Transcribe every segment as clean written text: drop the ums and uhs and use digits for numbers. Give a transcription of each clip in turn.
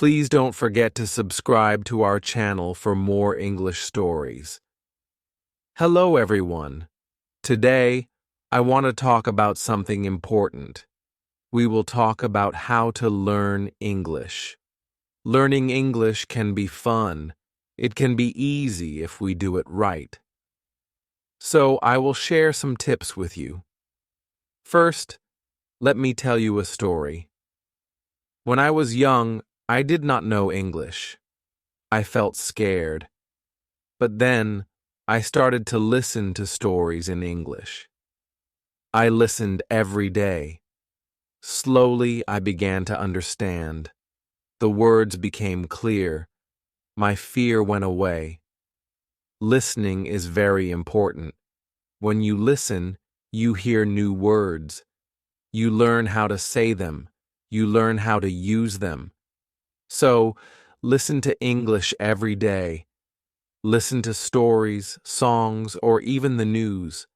Please don't forget to subscribe to our channel for more English stories. Hello, everyone. Today, I want to talk about something important. We will talk about how to learn English. Learning English can be fun. It can be easy if we do it right. So, I will share some tips with you. First, let me tell you a story. When I was young, I did not know English. I felt scared. But then, I started to listen to stories in English. I listened every day. Slowly, I began to understand. The words became clear. My fear went away. Listening is very important. When you listen, you hear new words. You learn how to say them. You learn how to use them. So, listen to English every day. Listen to stories, songs, or even the news.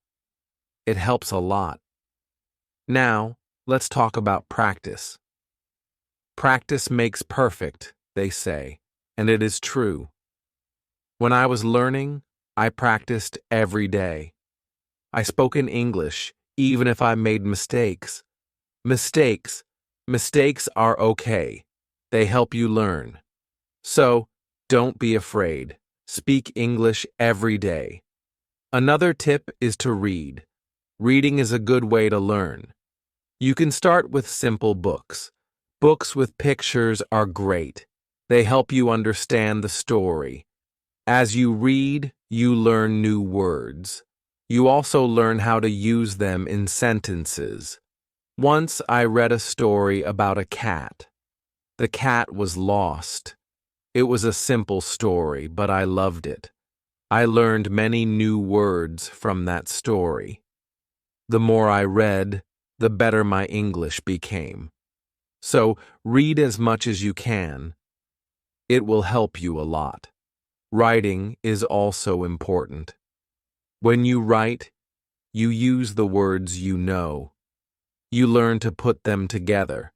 It helps a lot. Now, let's talk about practice. Practice makes perfect, they say, and it is true. When I was learning, I practiced every day. I spoke in English, even if I made mistakes. Mistakes are okay. They help you learn. So, don't be afraid. Speak English every day. Another tip is to read. Reading is a good way to learn. You can start with simple books. Books with pictures are great. They help you understand the story. As you read, you learn new words. You also learn how to use them in sentences. Once I read a story about a cat. The cat was lost. It was a simple story, but I loved it. I learned many new words from that story. The more I read, the better my English became. So, read as much as you can. It will help you a lot. Writing is also important. When you write, you use the words you know. You learn to put them together.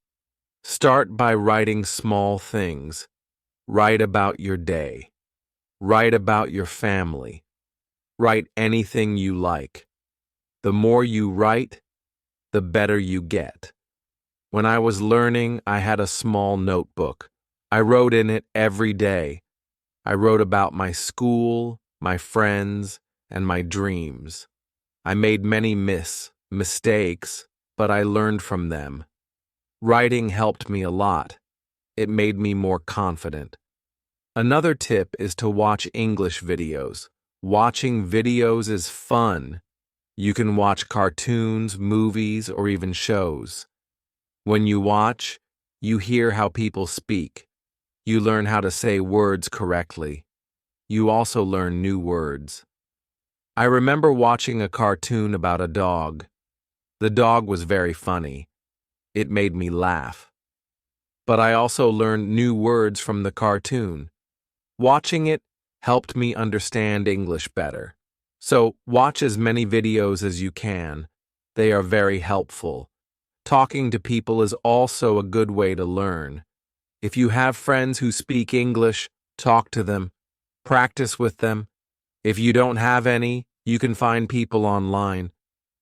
Start by writing small things. Write about your day. Write about your family. Write anything you like. The more you write, the better you get. When I was learning, I had a small notebook. I wrote in it every day. I wrote about my school, my friends, and my dreams. I made many mistakes, but I learned from them. Writing helped me a lot. It made me more confident. Another tip is to watch English videos. Watching videos is fun. You can watch cartoons, movies, or even shows. When you watch, you hear how people speak. You learn how to say words correctly. You also learn new words. I remember watching a cartoon about a dog. The dog was very funny. It made me laugh. But I also learned new words from the cartoon. Watching it helped me understand English better. So, watch as many videos as you can. They are very helpful. Talking to people is also a good way to learn. If you have friends who speak English, talk to them. Practice with them. If you don't have any, you can find people online.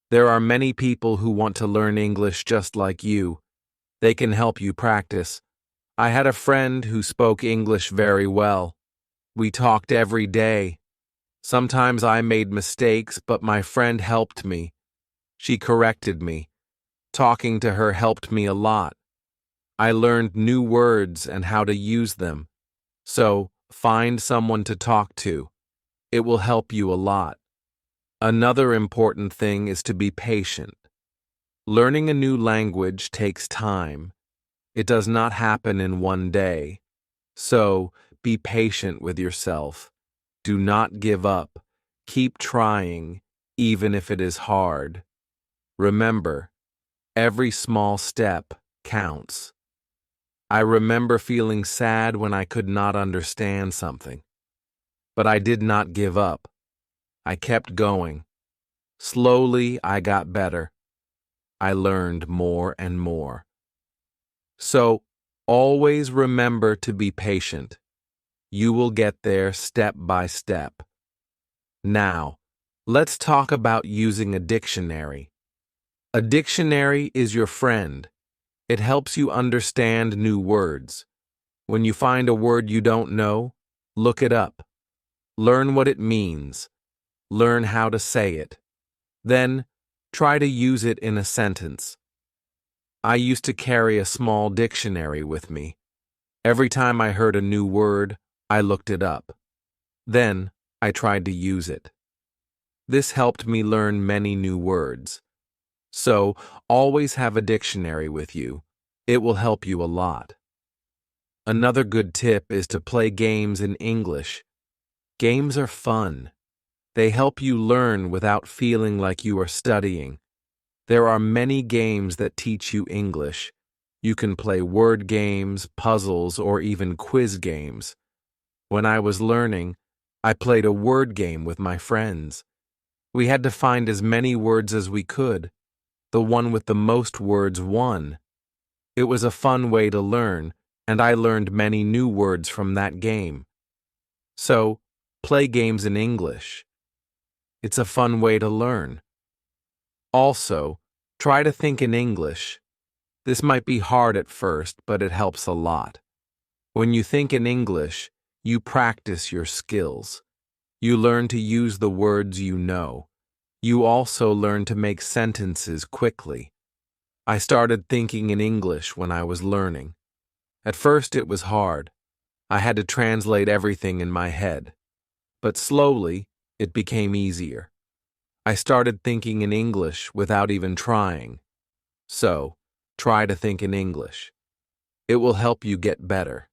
There are many people who want to learn English just like you. They can help you practice. I had a friend who spoke English very well. We talked every day. Sometimes I made mistakes, but my friend helped me. She corrected me. Talking to her helped me a lot. I learned new words and how to use them. So, find someone to talk to. It will help you a lot. Another important thing is to be patient. Learning a new language takes time. It does not happen in one day. So, be patient with yourself. Do not give up. Keep trying, even if it is hard. Remember, every small step counts. I remember feeling sad when I could not understand something. But I did not give up. I kept going. Slowly, I got better. I learned more and more. So, Always remember to be patient. You will get there step by step. Now, let's talk about using a dictionary. A dictionary is your friend. It helps you understand new words. When you find a word you don't know, look it up. Learn what it means. Learn how to say it. Then, try to use it in a sentence. I used to carry a small dictionary with me. Every time I heard a new word, I looked it up. Then, I tried to use it. This helped me learn many new words. So, always have a dictionary with you. It will help you a lot. Another good tip is to play games in English. Games are fun. They help you learn without feeling like you are studying. There are many games that teach you English. You can play word games, puzzles, or even quiz games. When I was learning, I played a word game with my friends. We had to find as many words as we could. The one with the most words won. It was a fun way to learn, and I learned many new words from that game. So, play games in English. It's a fun way to learn. Also, try to think in English. This might be hard at first, but it helps a lot. When you think in English, you practice your skills. You learn to use the words you know. You also learn to make sentences quickly. I started thinking in English when I was learning. At first it was hard. I had to translate everything in my head. But slowly, it became easier. I started thinking in English without even trying. So, try to think in English. It will help you get better.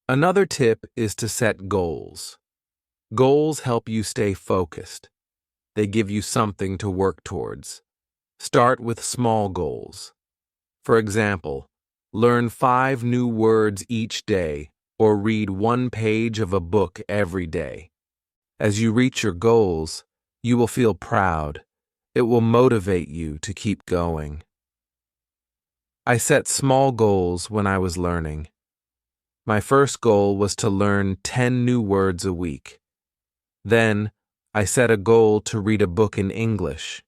Another tip is to set goals. Goals help you stay focused. They give you something to work towards. Start with small goals. For example, learn 5 new words each day or read 1 page of a book every day. As you reach your goals, you will feel proud. It will motivate you to keep going. I set small goals when I was learning. My first goal was to learn 10 new words a week. Then, I set a goal to read a book in English.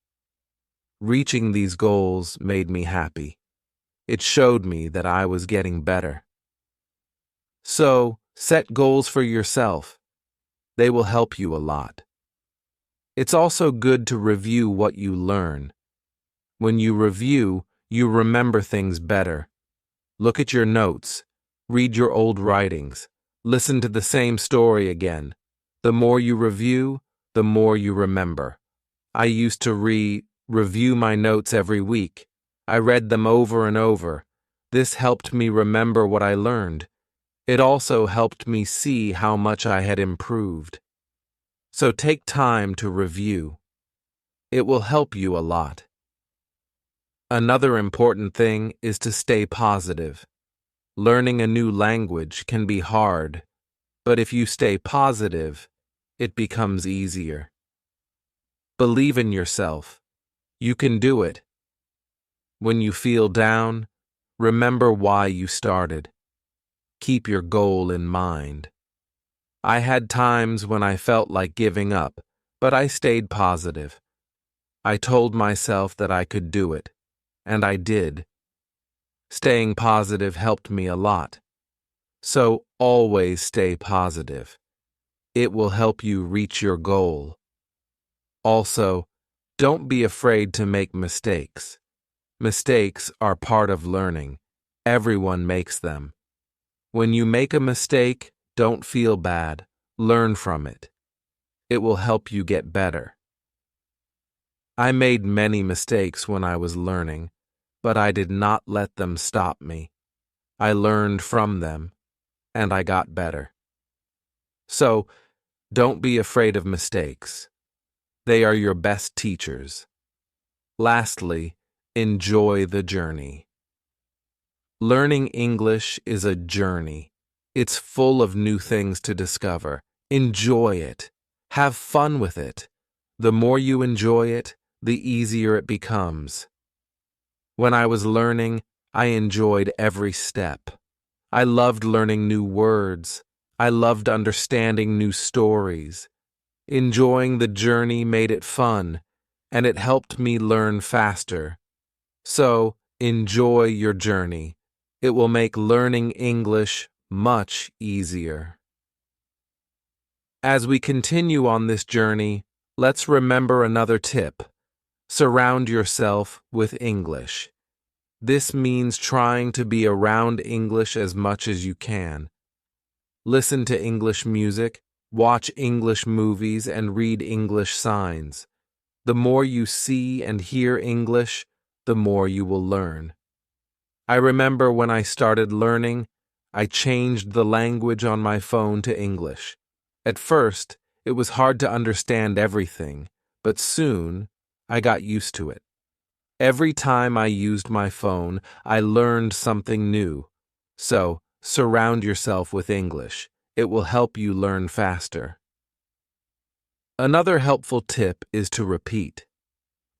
Reaching these goals made me happy. It showed me that I was getting better. So, set goals for yourself. They will help you a lot. It's also good to review what you learn. When you review, you remember things better. Look at your notes. Read your old writings. Listen to the same story again. The more you review, the more you remember. I used to review my notes every week. I read them over and over. This helped me remember what I learned. It also helped me see how much I had improved. So take time to review. It will help you a lot. Another important thing is to stay positive. Learning a new language can be hard, but if you stay positive, it becomes easier. Believe in yourself. You can do it. When you feel down, remember why you started. Keep your goal in mind. I had times when I felt like giving up, but I stayed positive. I told myself that I could do it, and I did. Staying positive helped me a lot. So always stay positive. It will help you reach your goal. Also, don't be afraid to make mistakes. Mistakes are part of learning. Everyone makes them. When you make a mistake, don't feel bad. Learn from it. It will help you get better. I made many mistakes when I was learning, but I did not let them stop me. I learned from them, and I got better. So, don't be afraid of mistakes. They are your best teachers. Lastly, enjoy the journey. Learning English is a journey. It's full of new things to discover. Enjoy it. Have fun with it. The more you enjoy it, the easier it becomes. When I was learning, I enjoyed every step. I loved learning new words. I loved understanding new stories. Enjoying the journey made it fun, and it helped me learn faster. So, enjoy your journey. It will make learning English much easier. As we continue on this journey, let's remember another tip. Surround yourself with English. This means trying to be around English as much as you can. Listen to English music, watch English movies, and read English signs. The more you see and hear English, the more you will learn. I remember when I started learning, I changed the language on my phone to English. At first, it was hard to understand everything, but soon, I got used to it. Every time I used my phone, I learned something new. So, surround yourself with English. It will help you learn faster. Another helpful tip is to repeat.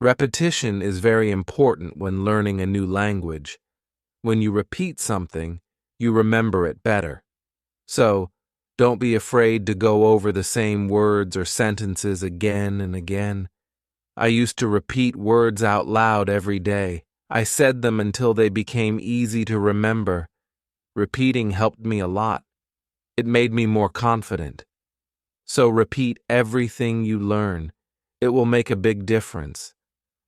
Repetition is very important when learning a new language. When you repeat something, you remember it better. So, don't be afraid to go over the same words or sentences again and again. I used to repeat words out loud every day. I said them until they became easy to remember. Repeating helped me a lot. It made me more confident. So repeat everything you learn. It will make a big difference.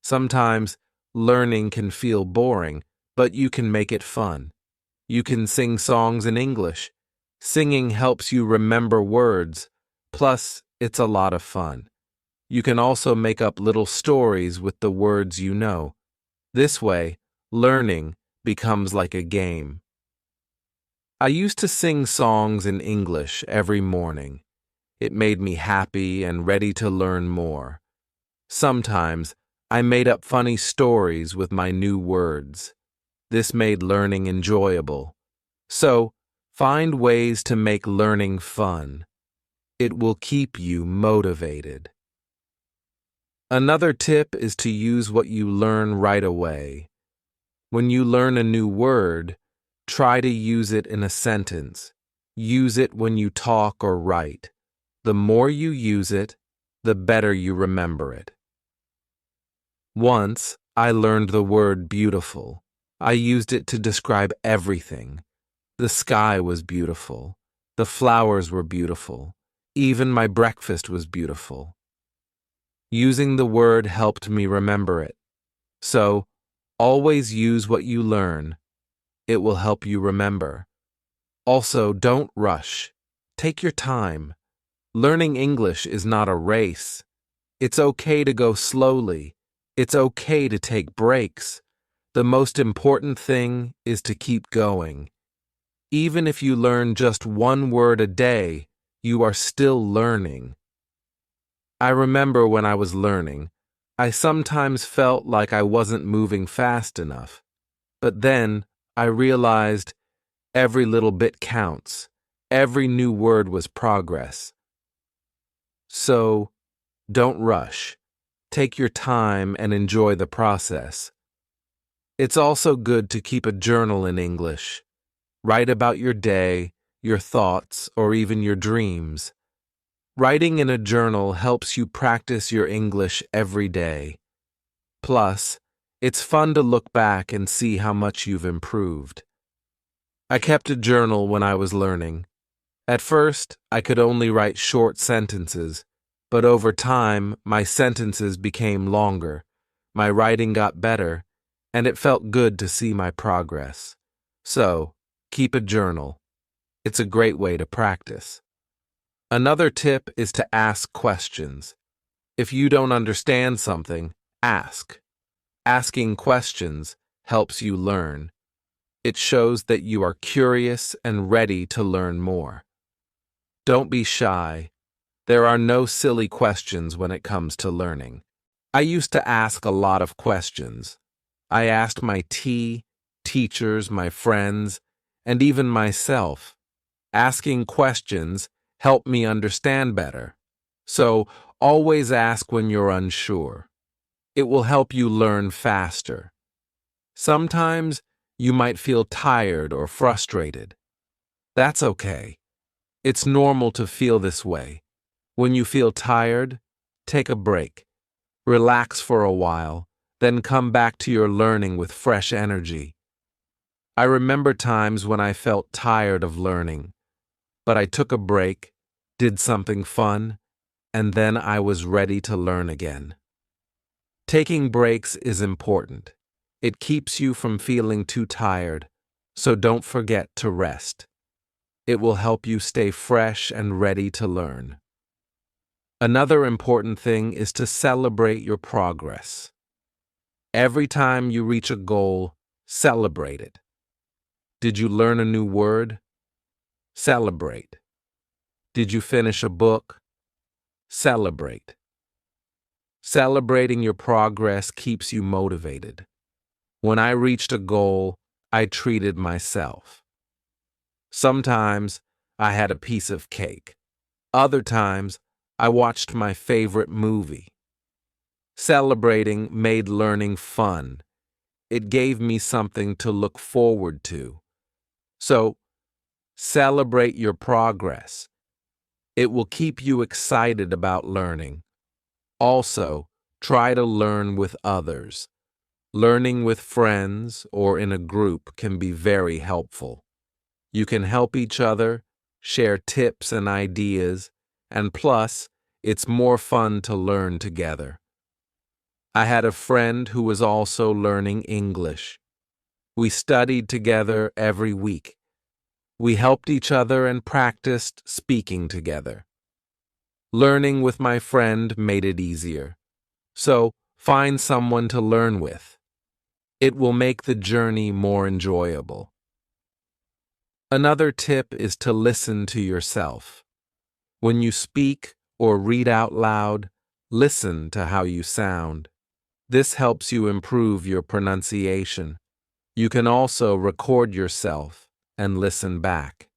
Sometimes learning can feel boring, but you can make it fun. You can sing songs in English. Singing helps you remember words. Plus, it's a lot of fun. You can also make up little stories with the words you know. This way, learning becomes like a game. I used to sing songs in English every morning. It made me happy and ready to learn more. Sometimes, I made up funny stories with my new words. This made learning enjoyable. So, find ways to make learning fun. It will keep you motivated. Another tip is to use what you learn right away. When you learn a new word, try to use it in a sentence. Use it when you talk or write. The more you use it, the better you remember it. Once, I learned the word beautiful. I used it to describe everything. The sky was beautiful. The flowers were beautiful. Even my breakfast was beautiful. Using the word helped me remember it. So, always use what you learn. It will help you remember. Also, don't rush. Take your time. Learning English is not a race. It's okay to go slowly. It's okay to take breaks. The most important thing is to keep going. Even if you learn just one word a day, you are still learning. I remember when I was learning, I sometimes felt like I wasn't moving fast enough. But then I realized every little bit counts. Every new word was progress. So, don't rush. Take your time and enjoy the process. It's also good to keep a journal in English. Write about your day, your thoughts, or even your dreams. Writing in a journal helps you practice your English every day. Plus, it's fun to look back and see how much you've improved. I kept a journal when I was learning. At first, I could only write short sentences, but over time, my sentences became longer. My writing got better, and it felt good to see my progress. So, keep a journal. It's a great way to practice. Another tip is to ask questions. If you don't understand something, ask. Asking questions helps you learn. It shows that you are curious and ready to learn more. Don't be shy. There are no silly questions when it comes to learning. I used to ask a lot of questions. I asked my teachers, my friends, and even myself. Asking questions help me understand better. So, always ask when you're unsure. It will help you learn faster. Sometimes, You might feel tired or frustrated. That's okay. It's normal to feel this way. When you feel tired, take a break. Relax for a while, then come back to your learning with fresh energy. I remember times when I felt tired of learning, but I took a break, did something fun, and then I was ready to learn again. Taking breaks is important. It keeps you from feeling too tired, so don't forget to rest. It will help you stay fresh and ready to learn. Another important thing is to celebrate your progress. Every time you reach a goal, celebrate it. Did you learn a new word? Celebrate. Did you finish a book? Celebrate. Celebrating your progress keeps you motivated. When I reached a goal, I treated myself. Sometimes I had a piece of cake. Other times, I watched my favorite movie. Celebrating made learning fun. It gave me something to look forward to. So, celebrate your progress. It will keep you excited about learning. Also, try to learn with others. Learning with friends or in a group can be very helpful. You can help each other, share tips and ideas, and plus, it's more fun to learn together. I had a friend who was also learning English. We studied together every week. We helped each other and practiced speaking together. Learning with my friend made it easier. So, find someone to learn with. It will make the journey more enjoyable. Another tip is to listen to yourself. When you speak or read out loud, listen to how you sound. This helps you improve your pronunciation. You can also record yourself and listen back.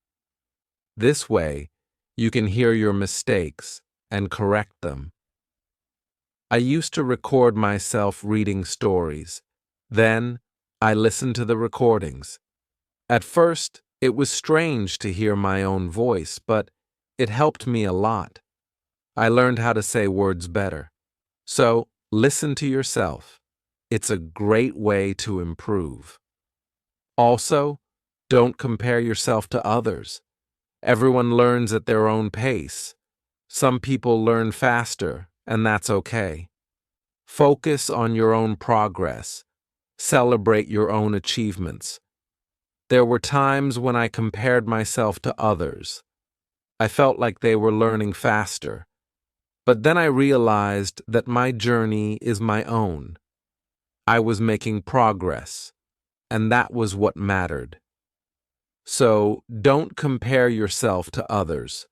This way, you can hear your mistakes and correct them. I used to record myself reading stories. Then, I listened to the recordings. At first, it was strange to hear my own voice, but it helped me a lot. I learned how to say words better. So, listen to yourself. It's a great way to improve. Also, don't compare yourself to others. Everyone learns at their own pace. Some people learn faster, and that's okay. Focus on your own progress. Celebrate your own achievements. There were times when I compared myself to others. I felt like they were learning faster. But then I realized that my journey is my own. I was making progress, and that was what mattered. So, don't compare yourself to others.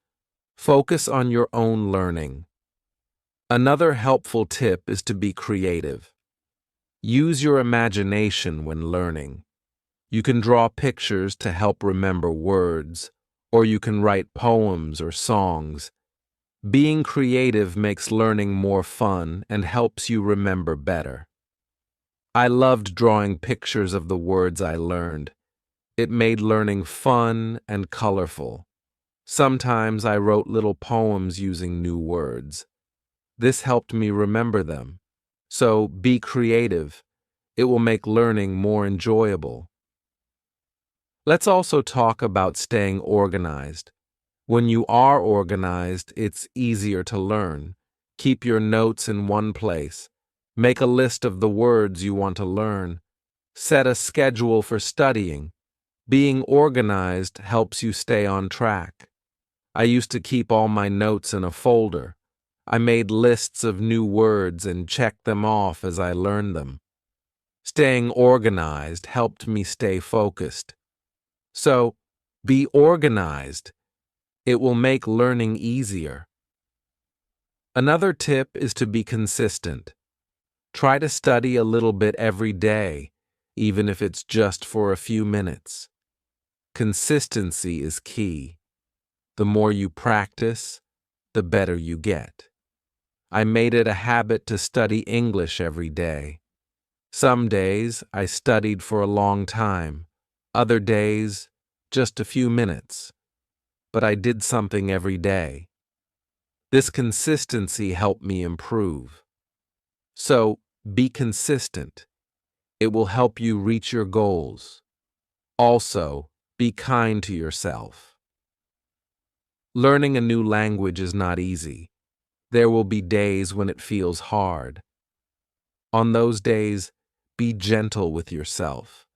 Focus on your own learning. Another helpful tip is to be creative. Use your imagination when learning. You can draw pictures to help remember words, or you can write poems or songs. Being creative makes learning more fun and helps you remember better. I loved drawing pictures of the words I learned. It made learning fun and colorful. Sometimes I wrote little poems using new words. This helped me remember them. So be creative. It will make learning more enjoyable. Let's also talk about staying organized. When you are organized, it's easier to learn. Keep your notes in one place. Make a list of the words you want to learn. Set a schedule for studying. Being organized helps you stay on track. I used to keep all my notes in a folder. I made lists of new words and checked them off as I learned them. Staying organized helped me stay focused. So, be organized. It will make learning easier. Another tip is to be consistent. Try to study a little bit every day, even if it's just for a few minutes. Consistency is key. The more you practice, the better you get. I made it a habit to study English every day. Some days I studied for a long time, other days just a few minutes, but I did something every day. This consistency helped me improve. So, be consistent. It will help you reach your goals. Also, be kind to yourself. Learning a new language is not easy. There will be days when it feels hard. On those days, be gentle with yourself.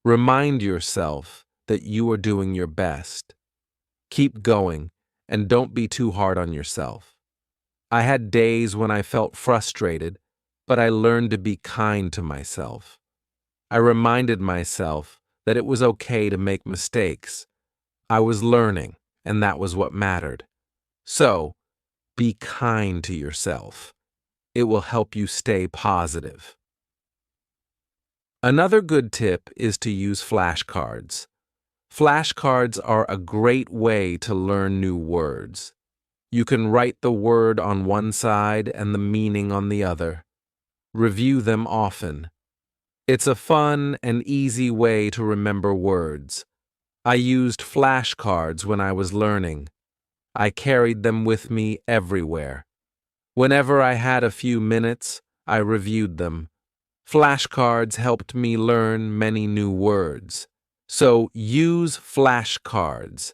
Remind yourself that you are doing your best. Keep going and don't be too hard on yourself. I had days when I felt frustrated, but I learned to be kind to myself. I reminded myself that it was okay to make mistakes. I was learning, and that was what mattered. So, be kind to yourself. It will help you stay positive. Another good tip is to use flashcards. Flashcards are a great way to learn new words. You can write the word on one side and the meaning on the other. Review them often. It's a fun and easy way to remember words. I used flashcards when I was learning. I carried them with me everywhere. Whenever I had a few minutes, I reviewed them. Flashcards helped me learn many new words. So use flashcards.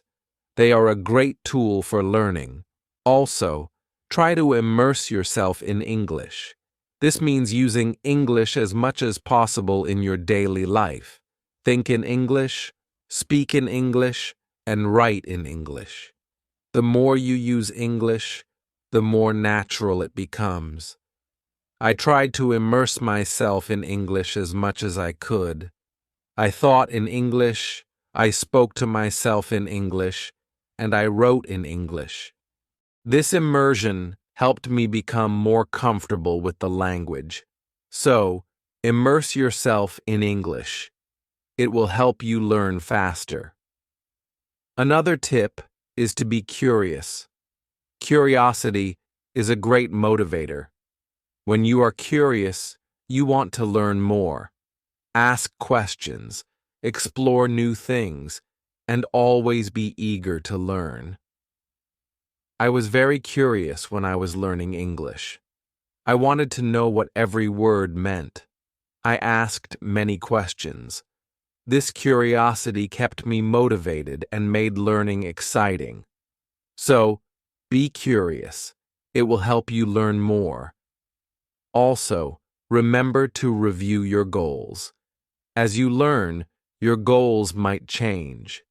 They are a great tool for learning. Also, try to immerse yourself in English. This means using English as much as possible in your daily life. Think in English, speak in English, and write in English. The more you use English, the more natural it becomes. I tried to immerse myself in English as much as I could. I thought in English, I spoke to myself in English, and I wrote in English. This immersion helped me become more comfortable with the language. So, immerse yourself in English. It will help you learn faster. Another tip is to be curious. Curiosity is a great motivator. When you are curious, you want to learn more. Ask questions, explore new things, and always be eager to learn. I was very curious when I was learning English. I wanted to know what every word meant. I asked many questions. This curiosity kept me motivated and made learning exciting. So, be curious. It will help you learn more. Also, remember to review your goals. As you learn, your goals might change.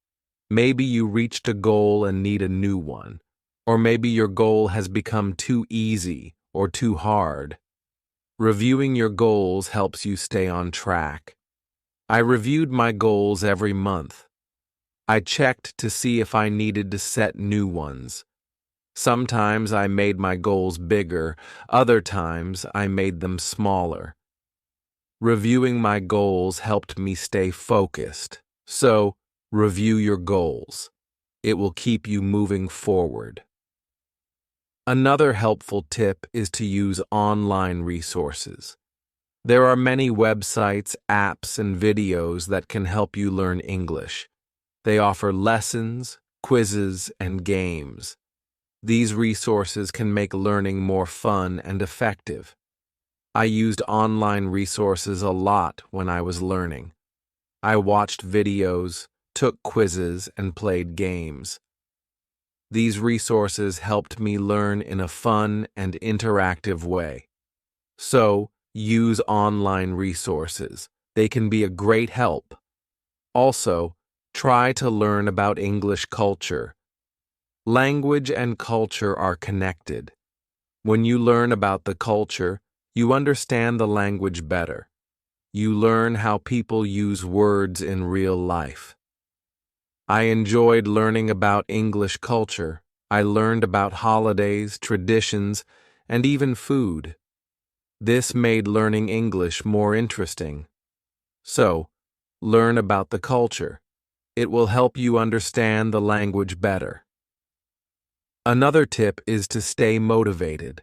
Maybe you reached a goal and need a new one. Or maybe your goal has become too easy or too hard. Reviewing your goals helps you stay on track. I reviewed my goals every month. I checked to see if I needed to set new ones. Sometimes I made my goals bigger, other times I made them smaller. Reviewing my goals helped me stay focused. So, review your goals. It will keep you moving forward. Another helpful tip is to use online resources. There are many websites, apps, and videos that can help you learn English. They offer lessons, quizzes, and games. These resources can make learning more fun and effective. I used online resources a lot when I was learning. I watched videos, took quizzes, and played games. These resources helped me learn in a fun and interactive way. So, use online resources. They can be a great help. Also, try to learn about English culture. Language and culture are connected. When you learn about the culture, you understand the language better. You learn how people use words in real life. I enjoyed learning about English culture. I learned about holidays, traditions, and even food. This made learning English more interesting. So, learn about the culture. It will help you understand the language better. Another tip is to stay motivated.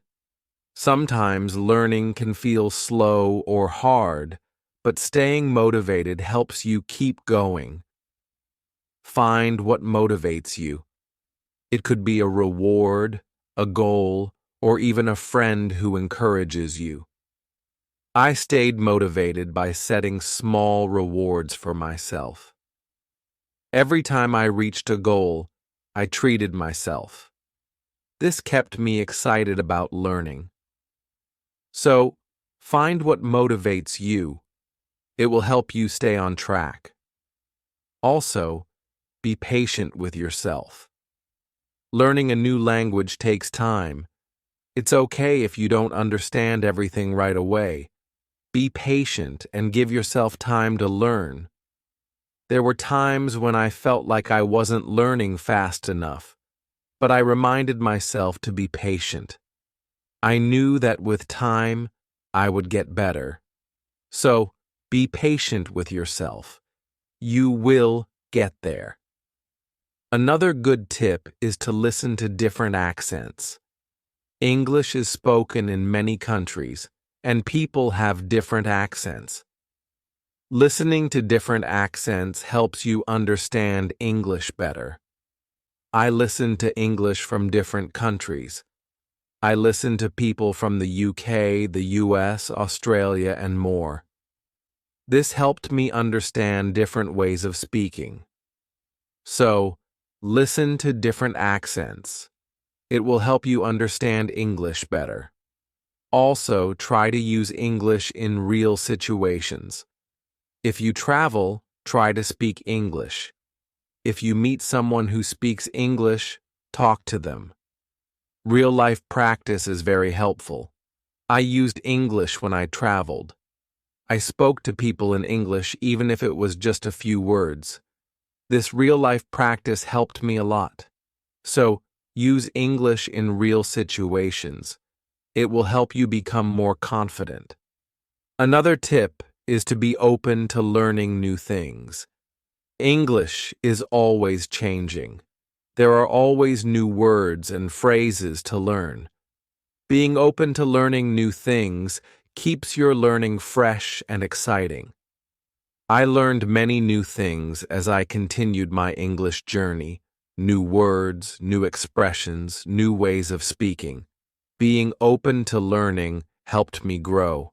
Sometimes learning can feel slow or hard, but staying motivated helps you keep going. Find what motivates you. It could be a reward, a goal, or even a friend who encourages you. I stayed motivated by setting small rewards for myself. Every time I reached a goal, I treated myself. This kept me excited about learning. So, find what motivates you. It will help you stay on track. Also, be patient with yourself. Learning a new language takes time. It's okay if you don't understand everything right away. Be patient and give yourself time to learn. There were times when I felt like I wasn't learning fast enough, but I reminded myself to be patient. I knew that with time, I would get better. So, be patient with yourself. You will get there. Another good tip is to listen to different accents. English is spoken in many countries, and people have different accents. Listening to different accents helps you understand English better. I listen to English from different countries. I listen to people from the UK, the US, Australia, and more. This helped me understand different ways of speaking. So, listen to different accents. It will help you understand English better. Also, try to use English in real situations. If you travel, try to speak English. If you meet someone who speaks English, talk to them. Real-life practice is very helpful. I used English when I traveled. I spoke to people in English even if it was just a few words. This real-life practice helped me a lot. So, use English in real situations. It will help you become more confident. Another tip is to be open to learning new things. English is always changing. There are always new words and phrases to learn. Being open to learning new things keeps your learning fresh and exciting. I learned many new things as I continued my English journey. New words, new expressions, new ways of speaking. Being open to learning helped me grow.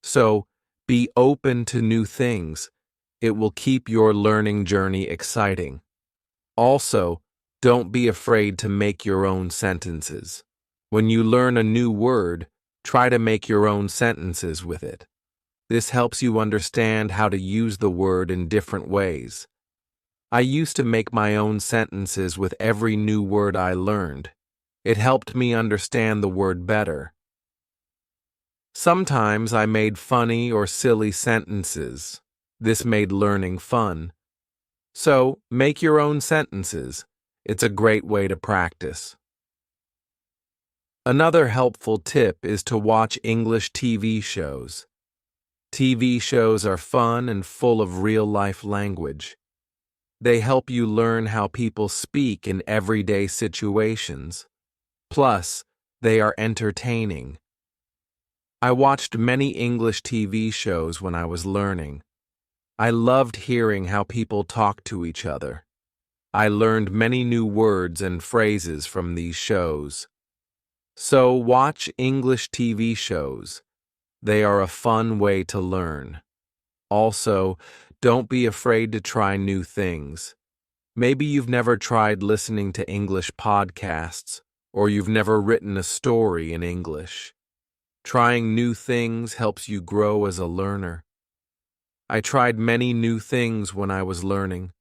So, be open to new things. It will keep your learning journey exciting. Also, don't be afraid to make your own sentences. When you learn a new word, try to make your own sentences with it. This helps you understand how to use the word in different ways. I used to make my own sentences with every new word I learned. It helped me understand the word better. Sometimes I made funny or silly sentences. This made learning fun. So, make your own sentences. It's a great way to practice. Another helpful tip is to watch English TV shows. TV shows are fun and full of real-life language. They help you learn how people speak in everyday situations. Plus, they are entertaining. I watched many English TV shows when I was learning. I loved hearing how people talk to each other. I learned many new words and phrases from these shows. So watch English TV shows. They are a fun way to learn. Also, don't be afraid to try new things. Maybe you've never tried listening to English podcasts, or you've never written a story in English. Trying new things helps you grow as a learner. I tried many new things when I was learning.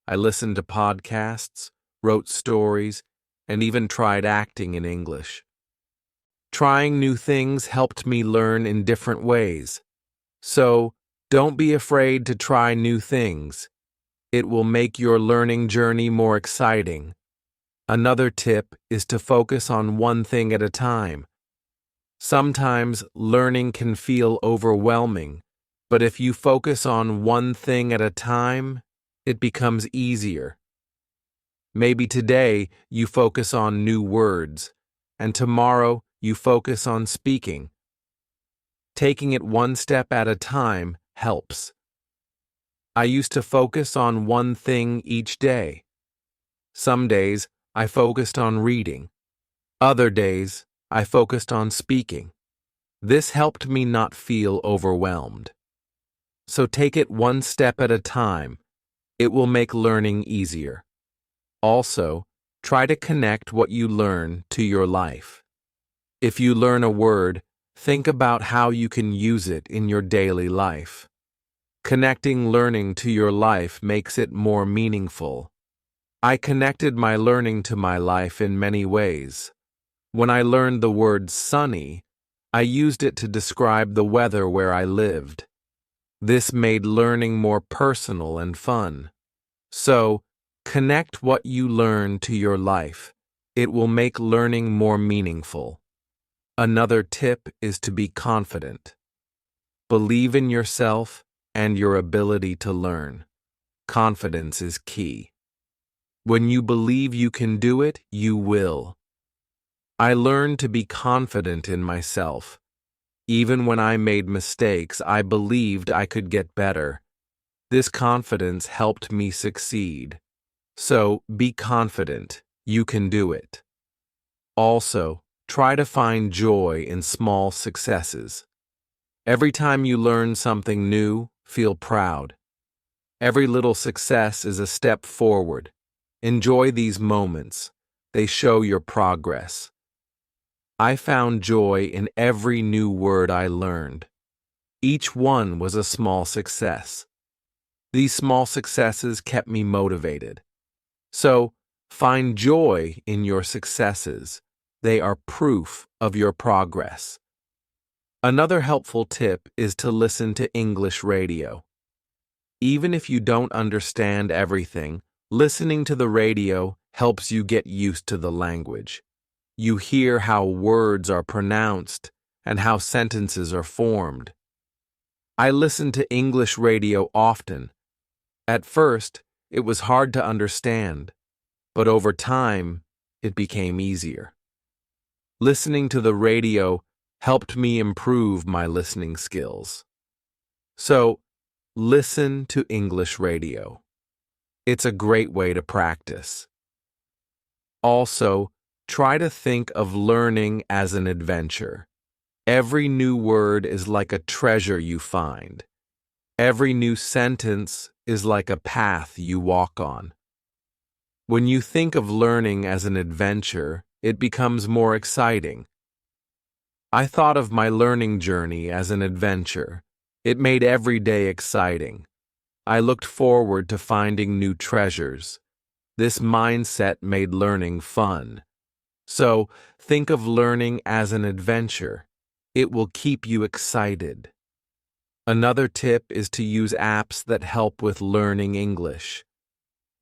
I listened to podcasts, wrote stories, and even tried acting in English. Trying new things helped me learn in different ways. So, don't be afraid to try new things. It will make your learning journey more exciting. Another tip is to focus on one thing at a time. Sometimes learning can feel overwhelming, but if you focus on one thing at a time, it becomes easier. Maybe today you focus on new words, and tomorrow you focus on speaking. Taking it one step at a time helps. I used to focus on one thing each day. Some days, I focused on reading. Other days, I focused on speaking. This helped me not feel overwhelmed. So take it one step at a time. It will make learning easier. Also, try to connect what you learn to your life. If you learn a word, think about how you can use it in your daily life. Connecting learning to your life makes it more meaningful. I connected my learning to my life in many ways. When I learned the word sunny, I used it to describe the weather where I lived. This made learning more personal and fun. So, connect what you learn to your life. It will make learning more meaningful. Another tip is to be confident. Believe in yourself and your ability to learn. Confidence is key. When you believe you can do it, you will. I learned to be confident in myself. Even when I made mistakes, I believed I could get better. This confidence helped me succeed. So, be confident. You can do it. Also, try to find joy in small successes. Every time you learn something new, feel proud. Every little success is a step forward. Enjoy these moments. They show your progress. I found joy in every new word I learned. Each one was a small success. These small successes kept me motivated. So, find joy in your successes. They are proof of your progress. Another helpful tip is to listen to English radio. Even if you don't understand everything, listening to the radio helps you get used to the language. You hear how words are pronounced and how sentences are formed. I listen to English radio often. At first, it was hard to understand, but over time, it became easier. Listening to the radio helped me improve my listening skills. So, listen to English radio. It's a great way to practice. Also, try to think of learning as an adventure. Every new word is like a treasure you find. Every new sentence is like a path you walk on. When you think of learning as an adventure, it becomes more exciting. I thought of my learning journey as an adventure. It made every day exciting. I looked forward to finding new treasures. This mindset made learning fun. So, think of learning as an adventure. It will keep you excited. Another tip is to use apps that help with learning English.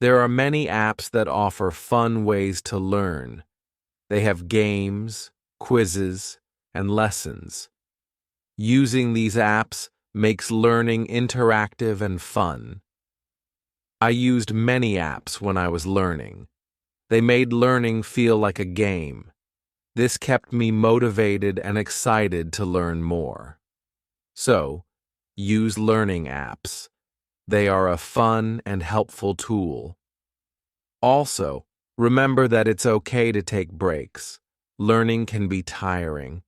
There are many apps that offer fun ways to learn. They have games, quizzes, and lessons. Using these apps makes learning interactive and fun. I used many apps when I was learning. They made learning feel like a game. This kept me motivated and excited to learn more. So, use learning apps. They are a fun and helpful tool. Also, remember that it's okay to take breaks. Learning can be tiring.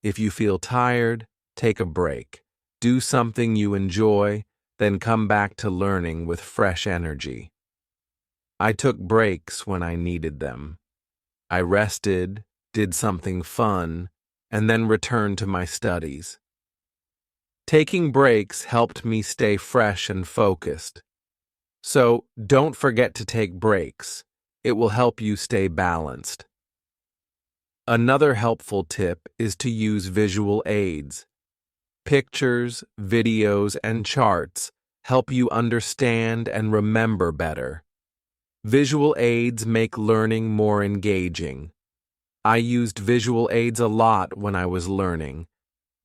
If you feel tired, take a break. Do something you enjoy, then come back to learning with fresh energy. I took breaks when I needed them. I rested, did something fun, and then returned to my studies. Taking breaks helped me stay fresh and focused. So, don't forget to take breaks. It will help you stay balanced. Another helpful tip is to use visual aids. Pictures, videos, and charts help you understand and remember better. Visual aids make learning more engaging. I used visual aids a lot when I was learning.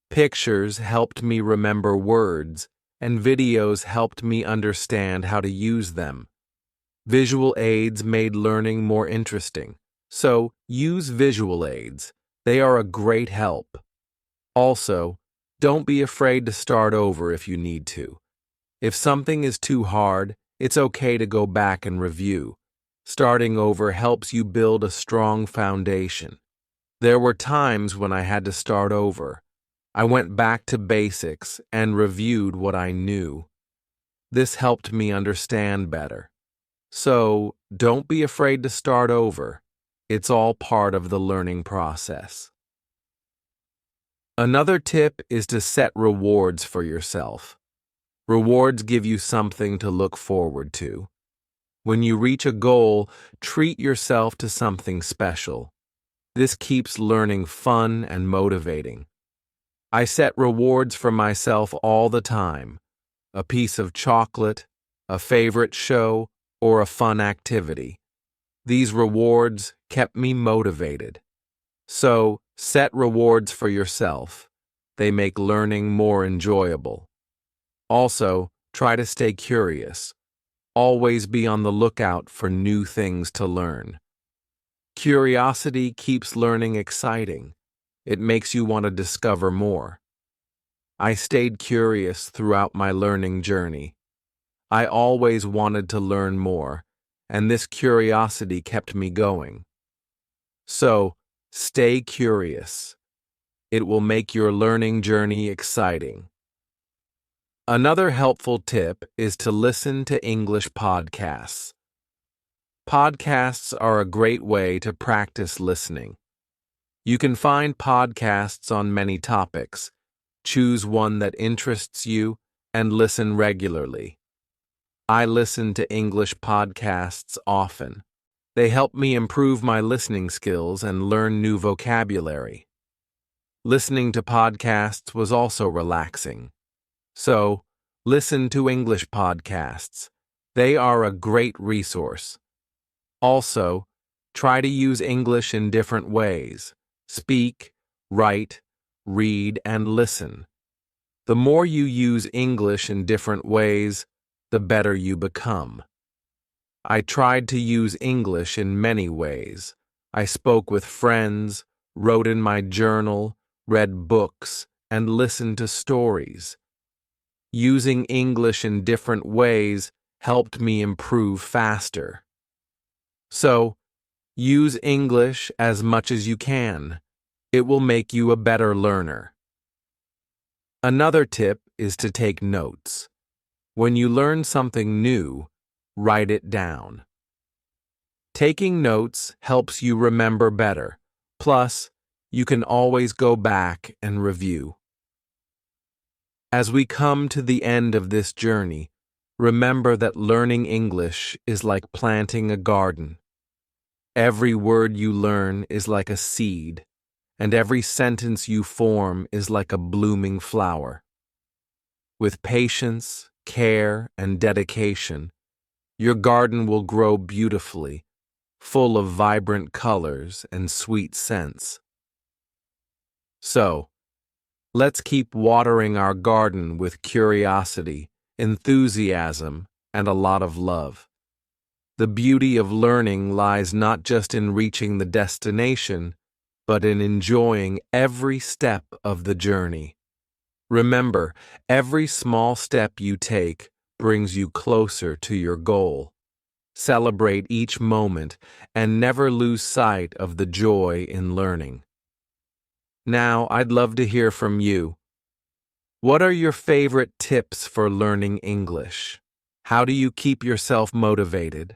Pictures helped me remember words, and videos helped me understand how to use them. Visual aids made learning more interesting, so use visual aids. They are a great help. Also, Don't be afraid to start over if you need to. If something is too hard, it's okay to go back and review. Starting over helps you build a strong foundation. There were times when I had to start over. I went back to basics and reviewed what I knew. This helped me understand better. So, don't be afraid to start over. It's all part of the learning process. Another tip is to set rewards for yourself. Rewards give you something to look forward to. When you reach a goal, treat yourself to something special. This keeps learning fun and motivating. I set rewards for myself all the time. A piece of chocolate, a favorite show, or a fun activity. These rewards kept me motivated. So, set rewards for yourself. They make learning more enjoyable. Also, try to stay curious. Always be on the lookout for new things to learn. Curiosity keeps learning exciting. It makes you want to discover more. I stayed curious throughout my learning journey. I always wanted to learn more, and this curiosity kept me going. So, stay curious. It will make your learning journey exciting. Another helpful tip is to listen to English podcasts. Podcasts are a great way to practice listening. You can find podcasts on many topics. Choose one that interests you and listen regularly. I listen to English podcasts often. They help me improve my listening skills and learn new vocabulary. Listening to podcasts was also relaxing. So, listen to English podcasts. They are a great resource. Also, try to use English in different ways. Speak, write, read, and listen. The more you use English in different ways, the better you become. I tried to use English in many ways. I spoke with friends, wrote in my journal, read books, and listened to stories. Using English in different ways helped me improve faster. So, use English as much as you can. It will make you a better learner. Another tip is to take notes. When you learn something new, write it down. Taking notes helps you remember better. Plus, you can always go back and review. As we come to the end of this journey, remember that learning English is like planting a garden. Every word you learn is like a seed, and every sentence you form is like a blooming flower. With patience, care, and dedication, your garden will grow beautifully, full of vibrant colors and sweet scents. So, let's keep watering our garden with curiosity, enthusiasm, and a lot of love. The beauty of learning lies not just in reaching the destination, but in enjoying every step of the journey. Remember, every small step you take brings you closer to your goal. Celebrate each moment and never lose sight of the joy in learning. Now, I'd love to hear from you. What are your favorite tips for learning English? How do you keep yourself motivated?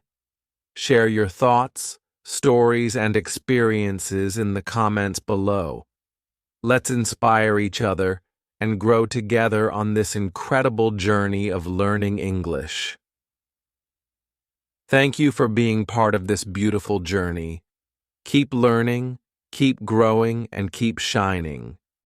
Share your thoughts, stories, and experiences in the comments below. Let's inspire each other and grow together on this incredible journey of learning English. Thank you for being part of this beautiful journey. Keep learning, keep growing, and keep shining.